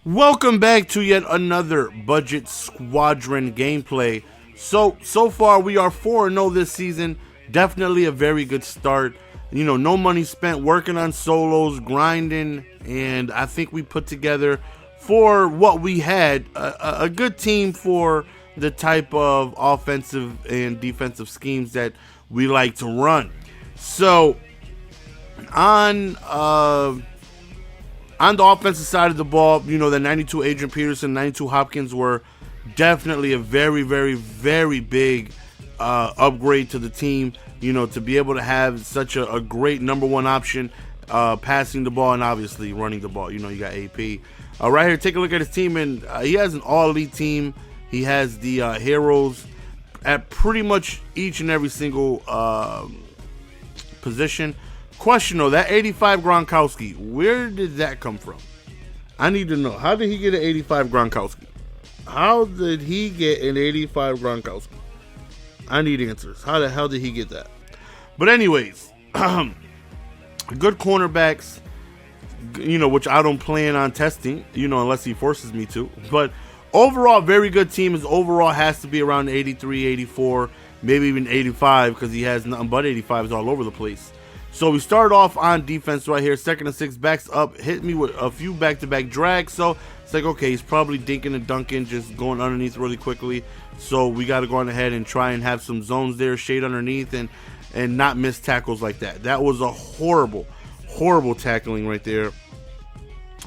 Welcome back to yet another Budget Squadron gameplay. So far we are 4-0 this season. Definitely a very good start. You know, no money spent working on solos, grinding, and I think we put together, for what we had, a good team for the type of offensive and defensive schemes that we like to run. So on the offensive side of the ball, you know, the 92 Adrian Peterson, 92 Hopkins were definitely a very, very, very big upgrade to the team, you know, to be able to have such a great number one option, passing the ball and obviously running the ball. You know, you got AP. Right here, take a look at his team, and he has an all-elite team. He has the heroes at pretty much each and every single position. Question though, that 85 Gronkowski, where did that come from? I need to know. How did he get an 85 Gronkowski? How did he get an 85 Gronkowski? I need answers. How the hell did he get that? But anyways, good cornerbacks, you know, which I don't plan on testing, you know, unless he forces me to. But overall, very good team. His overall has to be around 83, 84, maybe even 85, because he has nothing but 85s all over the place. So we start off on defense right here. 2nd and 6, backs up, hit me with a few back-to-back drags. So it's like, okay, he's probably dinking and dunking, just going underneath really quickly. So we got to go on ahead and try and have some zones there, shade underneath, and not miss tackles like that. That was a horrible, horrible tackling right there.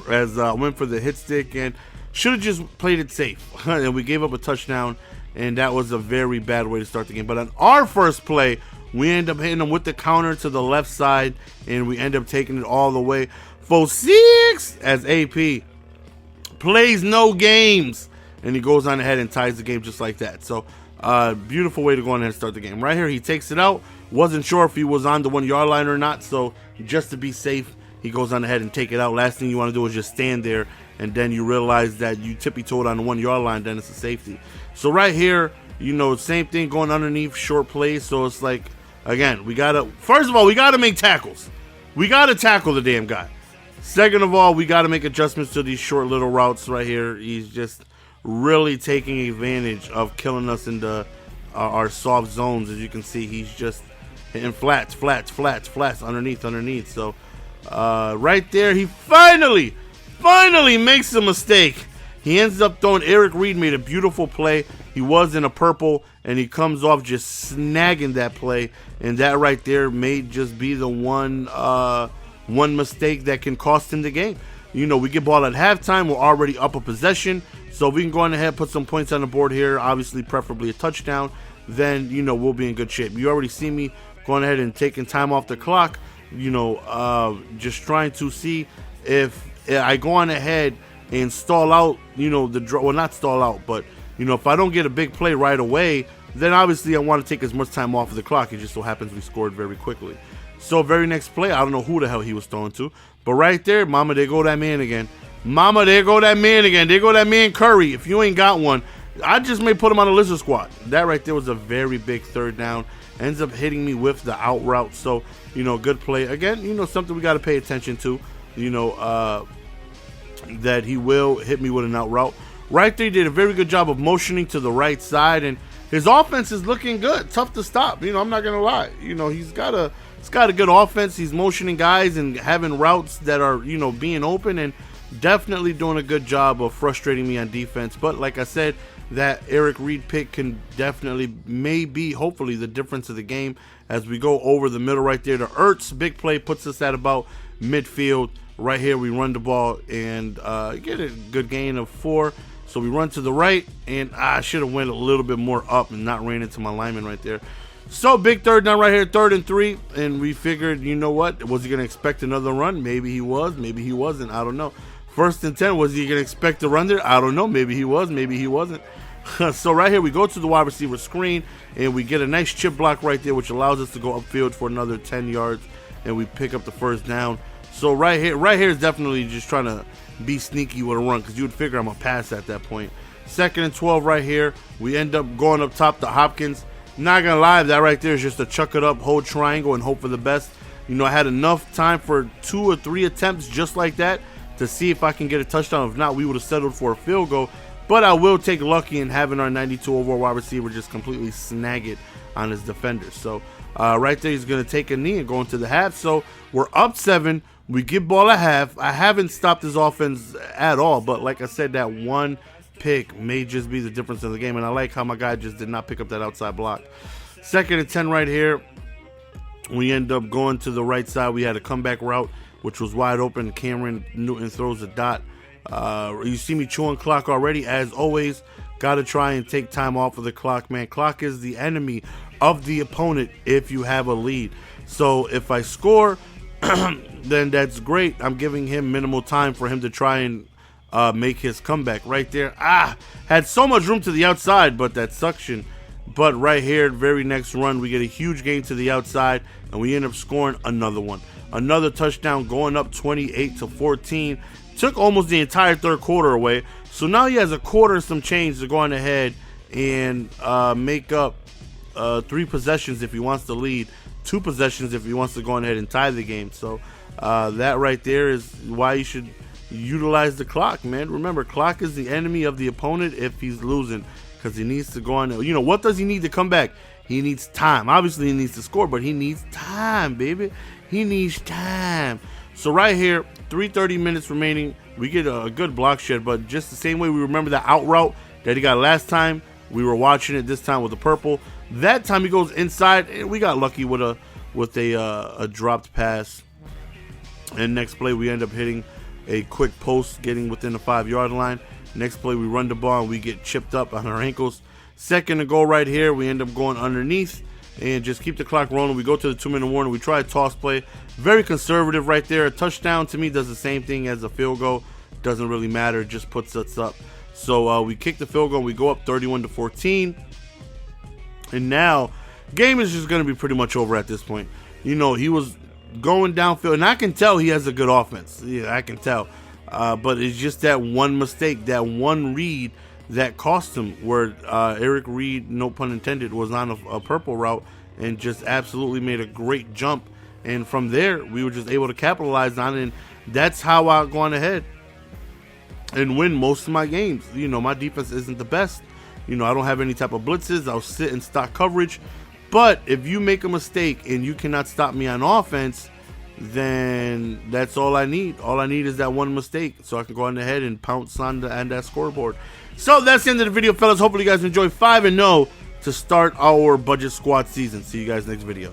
As I went for the hit stick and should have just played it safe. And we gave up a touchdown, and that was a very bad way to start the game. But on our first play, we end up hitting him with the counter to the left side, and we end up taking it all the way for 6 as AP plays no games, and he goes on ahead and ties the game just like that. So beautiful way to go on ahead and start the game. Right here, he takes it out. Wasn't sure if he was on the 1 yard line or not, so just to be safe, he goes on ahead and take it out. Last thing you want to do is just stand there, and then you realize that you tippy-toed on the 1 yard line, then it's a safety. So right here, you know, same thing going underneath, short plays. So it's like, again, first of all, we gotta make tackles. We gotta tackle the damn guy. Second of all, we gotta make adjustments to these short little routes right here. He's just really taking advantage of killing us in our soft zones. As you can see, he's just hitting flats underneath. So right there, he finally makes a mistake. He ends up throwing. Eric Reed made a beautiful play. He was in a purple, and he comes off just snagging that play. And that right there may just be the one mistake that can cost him the game. You know, we get ball at halftime. We're already up a possession. So we can go on ahead and put some points on the board here. Obviously, preferably a touchdown. Then, you know, we'll be in good shape. You already see me going ahead and taking time off the clock. You know, just trying to see if I go on ahead and stall out, you know, well, not stall out, but, you know, if I don't get a big play right away, then obviously I want to take as much time off of the clock. It just so happens we scored very quickly. So very next play, I don't know who the hell he was throwing to, but right there, mama, there go that man again. Mama, there go that man again. There go that man Curry. If you ain't got one, I just may put him on a lizard squad. That right there was a very big third down. Ends up hitting me with the out route. So, you know, good play. Again, you know, something we got to pay attention to, you know, that he will hit me with an out route. Right there, he did a very good job of motioning to the right side, and his offense is looking good. Tough to stop. You know, I'm not going to lie. You know, he's got a good offense. He's motioning guys and having routes that are, you know, being open, and definitely doing a good job of frustrating me on defense. But like I said, that Eric Reed pick can definitely, maybe, hopefully, the difference of the game as we go over the middle right there. The Ertz big play puts us at about midfield. Right here, we run the ball and get a good gain of 4. So we run to the right, and I should have went a little bit more up and not ran into my lineman right there. So big third down right here, 3rd and 3, and we figured, you know what, was he going to expect another run? Maybe he was, maybe he wasn't, I don't know. 1st and 10, was he going to expect to run there? I don't know, maybe he was, maybe he wasn't. So right here, we go to the wide receiver screen, and we get a nice chip block right there, which allows us to go upfield for another 10 yards, and we pick up the 1st down. So right here is definitely just trying to be sneaky with a run, because you would figure I'm going to pass at that point. 2nd and 12 right here. We end up going up top to Hopkins. Not going to lie, that right there is just to chuck it up, hold triangle, and hope for the best. You know, I had enough time for 2 or 3 attempts just like that to see if I can get a touchdown. If not, we would have settled for a field goal. But I will take lucky in having our 92 overall wide receiver just completely snag it on his defenders. So right there, he's going to take a knee and go into the half. So we're up 7. We get ball at half. I haven't stopped his offense at all. But like I said, that one pick may just be the difference in the game. And I like how my guy just did not pick up that outside block. 2nd and 10 right here. We end up going to the right side. We had a comeback route, which was wide open. Cameron Newton throws a dot. You see me chewing clock already. As always, got to try and take time off of the clock, man. Clock is the enemy of the opponent if you have a lead. So if I score, then that's great. I'm giving him minimal time for him to try and make his comeback right there. Had so much room to the outside, but that suction. But right here, very next run, we get a huge gain to the outside, and we end up scoring another one. Another touchdown, going up 28-14. Took almost the entire 3rd quarter away. So now he has a quarter and some change to go on ahead and make up 3 possessions if he wants to lead, 2 possessions if he wants to go on ahead and tie the game. So that right there is why you should utilize the clock, man. Remember, clock is the enemy of the opponent if he's losing, because he needs to go on. You know, what does he need to come back? He needs time. Obviously, he needs to score, but he needs time, baby. He needs time. So right here, 3:30 minutes remaining. We get a good block shed, but just the same way we remember the out route that he got last time, we were watching it this time with the purple. That time he goes inside, and we got lucky with a dropped pass. And next play, we end up hitting a quick post, getting within the 5-yard line. Next play, we run the ball, and we get chipped up on our ankles. 2nd and goal right here. We end up going underneath and just keep the clock rolling. We go to the 2-minute warning. We try a toss play. Very conservative right there. A touchdown to me does the same thing as a field goal. Doesn't really matter. It just puts us up. So we kick the field goal. We go up 31-14. And now, game is just going to be pretty much over at this point. You know, he was going downfield. And I can tell he has a good offense. Yeah, I can tell. But it's just that one mistake, that one read that cost him, where Eric Reed, no pun intended, was on a purple route and just absolutely made a great jump. And from there, we were just able to capitalize on it. And that's how I've gone ahead and win most of my games. You know, my defense isn't the best. You know, I don't have any type of blitzes. I'll sit in stock coverage. But if you make a mistake and you cannot stop me on offense, then that's all I need. All I need is that one mistake so I can go on ahead and pounce on that scoreboard. So that's the end of the video, fellas. Hopefully you guys enjoy 5-0 to start our budget squad season. See you guys next video.